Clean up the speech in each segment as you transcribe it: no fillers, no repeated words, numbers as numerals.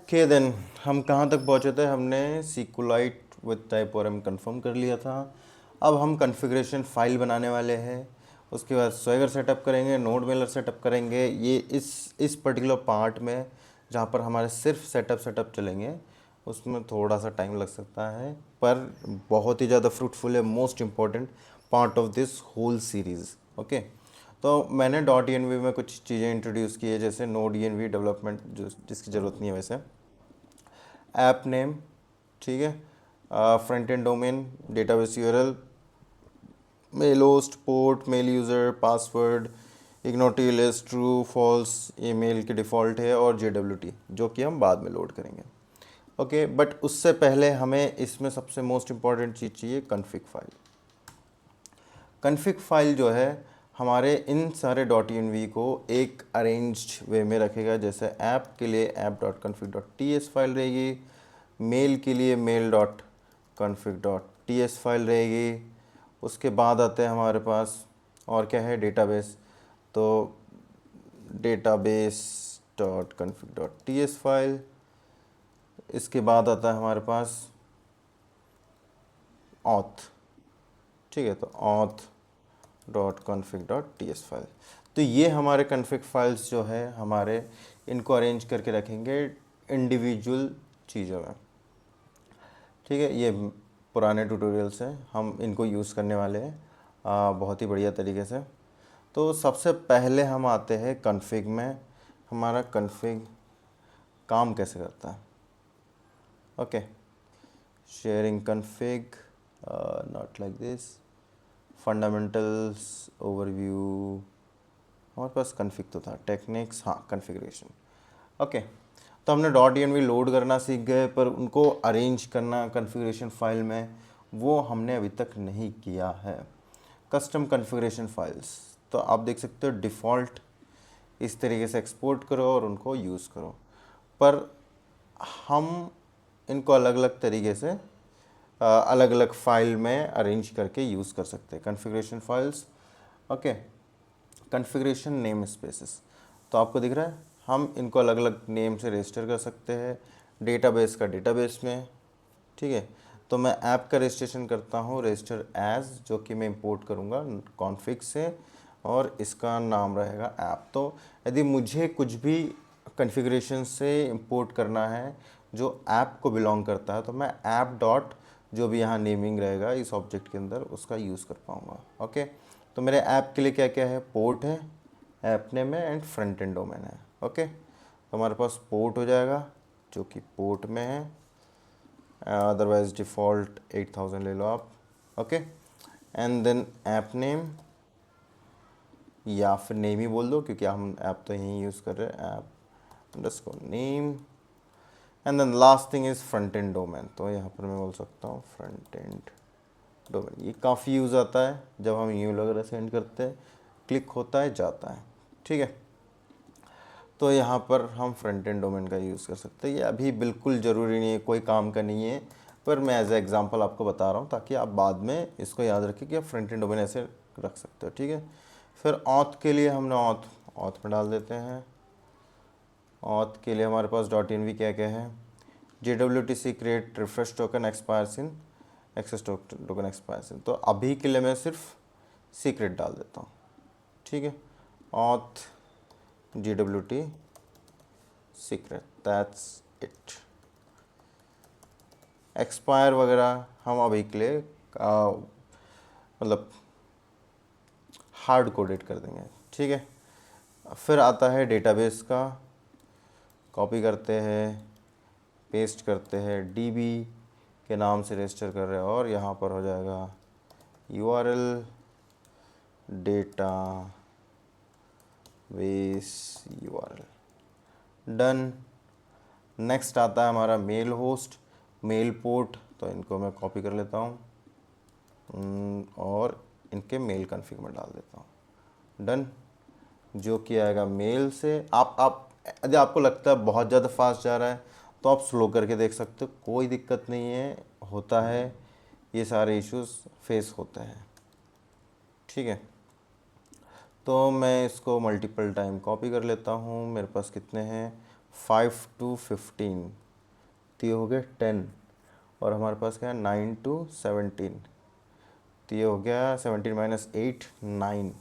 Okay then, हम कहाँ तक पहुँचे थे? हमने सीक्वलाइट विद टाइपोरम कंफर्म कर लिया था। अब हम कॉन्फ़िगरेशन फाइल बनाने वाले हैं। उसके बाद स्वैगर सेटअप करेंगे, नोड मेलर सेटअप करेंगे। ये इस पर्टिकुलर पार्ट में जहाँ पर हमारे सिर्फ सेटअप चलेंगे उसमें थोड़ा सा टाइम लग सकता है, पर बहुत ही ज़्यादा फ्रूटफुल है, most important part of this whole series. Okay, तो मैंने डॉट ई में कुछ चीज़ें इंट्रोड्यूस की है, जैसे नोड ई डेवलपमेंट जो जिसकी ज़रूरत नहीं है वैसे, ऐप नेम, ठीक है, front end domain, database URL, mail host, port, mail user, password, ignore TLS, true false ये मेल की डिफ़ॉल्ट है, और जेडब्ल्यूटी जो कि हम बाद में लोड करेंगे। ओके, बट उससे पहले हमें इसमें सबसे मोस्ट इम्पॉर्टेंट चीज़ चाहिए, कॉन्फ़िग फाइल। कॉन्फ़िग फाइल जो है हमारे इन सारे डॉट एन को एक अरेंज्ड वे में रखेगा। जैसे ऐप के लिए app.config.ts फाइल रहेगी, मेल के लिए mail.config.ts फाइल रहेगी। उसके बाद आते हैं हमारे पास और क्या है, डेटाबेस, तो database.config.ts फाइल। इसके बाद आता है हमारे पास auth, ठीक है, तो auth.config.ts फाइल। तो ये हमारे config फाइल्स जो है हमारे, इनको अरेंज करके रखेंगे इंडिविजुअल चीज़ों में, ठीक है। ये पुराने ट्यूटोरियल्स हैं, हम इनको यूज़ करने वाले हैं बहुत ही बढ़िया तरीके से। तो सबसे पहले हम आते हैं config में। हमारा config काम कैसे करता है? Okay, sharing config, not like this, fundamentals, overview, हमारे पास कन्फिग तो था, टेक्निक्स, हाँ, कॉन्फ़िगरेशन। ओके, तो हमने डॉट एन लोड करना सीख गए, पर उनको अरेंज करना कॉन्फ़िगरेशन फाइल में वो हमने अभी तक नहीं किया है। कस्टम कॉन्फ़िगरेशन फाइल्स, तो आप देख सकते हो डिफ़ॉल्ट इस तरीके से एक्सपोर्ट करो और उनको यूज़ करो, पर हम इनको अलग अलग तरीके से अलग अलग फाइल में अरेंज करके यूज़ कर सकते हैं configuration files. Okay, configuration name spaces, तो आपको दिख रहा है हम इनको अलग अलग नेम से रजिस्टर कर सकते हैं। डेटाबेस का डेटाबेस में, ठीक है, तो मैं ऐप का रजिस्ट्रेशन करता हूँ रजिस्टर एज, जो कि मैं इंपोर्ट करूँगा कॉन्फ़िग से, और इसका नाम रहेगा ऐप। तो यदि मुझे कुछ भी कॉन्फ़िगरेशन से इंपोर्ट करना है जो ऐप को बिलोंग करता है, तो मैं ऐप डॉट जो भी यहाँ नेमिंग रहेगा इस ऑब्जेक्ट के अंदर उसका यूज़ कर पाऊँगा। ओके, तो मेरे ऐप के लिए क्या क्या है, पोर्ट है, ऐप नेम है, एंड फ्रंट एंड डोमेन है। ओके, तो हमारे पास पोर्ट हो जाएगा जो कि पोर्ट में है, अदरवाइज डिफ़ॉल्ट 8000 ले लो आप। Okay, and then app name, या फिर नेम ही बोल दो क्योंकि हम ऐप तो यहीं यूज़ कर रहे हैं, app underscore name, and then last thing is front end domain. तो यहाँ पर मैं बोल सकता हूँ फ्रंट एंड डोमेन। ये काफ़ी यूज़ आता है जब हम ईमेल वगैरह सेंड करते हैं, क्लिक होता है जाता है, ठीक है। तो यहाँ पर हम फ्रंट एंड डोमेन का यूज़ कर सकते हैं। ये अभी बिल्कुल ज़रूरी नहीं है, कोई काम का नहीं है, पर मैं एज ए एग्जांपल आपको बता रहा हूँ ताकि आप बाद में इसको याद रखें कि आप फ्रंट एंड डोमेन ऐसे रख सकते हो, ठीक है। फिर ऑथ के लिए हमने ऑथ में डाल देते हैं। ऑथ के लिए हमारे पास डॉट इन क्या क्या है, JWT secret refresh token expires in, access token expires in. तो अभी के लिए मैं सिर्फ सीक्रेट डाल देता हूँ, ठीक है। Auth JWT secret, that's it. Expire वगैरह हम अभी के लिए मतलब हार्ड कोडेड कर देंगे, ठीक है। फिर आता है डेटाबेस का, कॉपी करते हैं, पेस्ट करते हैं, DB के नाम से रजिस्टर कर रहे हैं, और यहाँ पर हो जाएगा URL data base URL, done. Next आता है हमारा मेल होस्ट, मेल पोर्ट, तो इनको मैं कॉपी कर लेता हूँ और इनके मेल कॉन्फ़िग में डाल देता हूँ, डन। जो कि आएगा मेल से। आप यदि आपको लगता है बहुत ज़्यादा फास्ट जा रहा है तो आप स्लो करके देख सकते हो, कोई दिक्कत नहीं है, होता है, ये सारे इश्यूज फेस होते हैं, ठीक है। तो मैं इसको मल्टीपल टाइम कॉपी कर लेता हूँ। मेरे पास कितने हैं, 5 to 15, तो ये हो गया 10, और हमारे पास क्या है 9 to 17, तो ये हो गया 17 माइनस 8 9।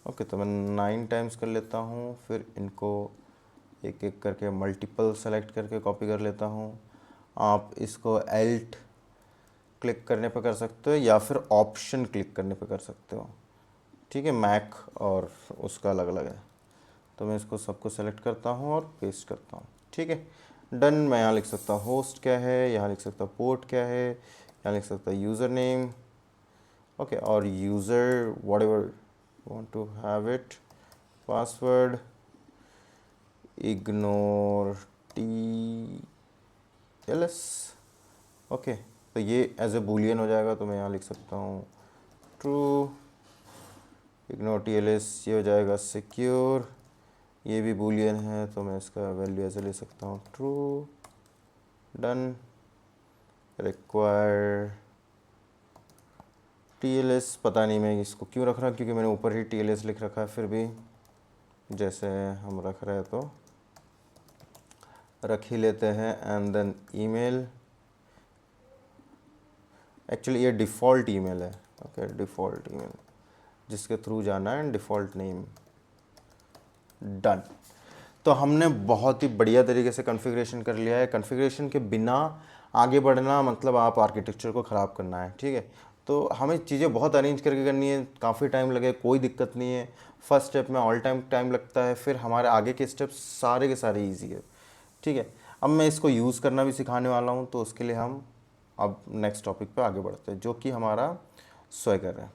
ओके, तो मैं 9 टाइम्स कर लेता हूँ, फिर इनको एक एक करके मल्टीपल सेलेक्ट करके कॉपी कर लेता हूँ। आप इसको एल्ट क्लिक करने पे कर सकते हो या फिर ऑप्शन क्लिक करने पे कर सकते हो, ठीक है। मैक और उसका अलग अलग है। तो मैं इसको सबको सेलेक्ट करता हूँ और पेस्ट करता हूँ, ठीक है। डन। मैं यहाँ लिख सकता हूँ होस्ट क्या है, यहाँ लिख सकता हूँ पोर्ट क्या है, यहाँ लिख सकता हूँ यूज़र नेम, ओके, और user what ever want to have it, password ignore TLS, okay. तो ये एज ए बूलियन हो जाएगा, तो मैं यहाँ लिख सकता हूँ ट्रू, इग्नोर TLS, ये हो जाएगा सिक्योर, ये भी बूलियन है तो मैं इसका वैल्यू ऐसे ले सकता हूँ ट्रू। डन। रिक्वायर TLS, पता नहीं मैं इसको क्यों रख रहा हूँ, क्योंकि मैंने ऊपर ही TLS लिख रखा है, फिर भी जैसे हम रख रहे हैं तो रख ही लेते हैं। एंड देन ईमेल, एक्चुअली ये डिफ़ॉल्ट ईमेल है, ओके, डिफ़ॉल्ट ईमेल जिसके थ्रू जाना है, एंड डिफ़ॉल्ट नेम। डन। तो हमने बहुत ही बढ़िया तरीके से कॉन्फ़िगरेशन कर लिया है। कॉन्फ़िगरेशन के बिना आगे बढ़ना मतलब आप आर्किटेक्चर को ख़राब करना है, ठीक है। तो हमें चीज़ें बहुत अरेंज करके करनी है, काफ़ी टाइम लगे कोई दिक्कत नहीं है। फर्स्ट स्टेप में ऑल टाइम लगता है, फिर हमारे आगे के स्टेप्स सारे के सारे ईजी है, ठीक है। अब मैं इसको यूज़ करना भी सिखाने वाला हूँ, तो उसके लिए हम अब नेक्स्ट टॉपिक पे आगे बढ़ते हैं, जो कि हमारा स्वैगर है।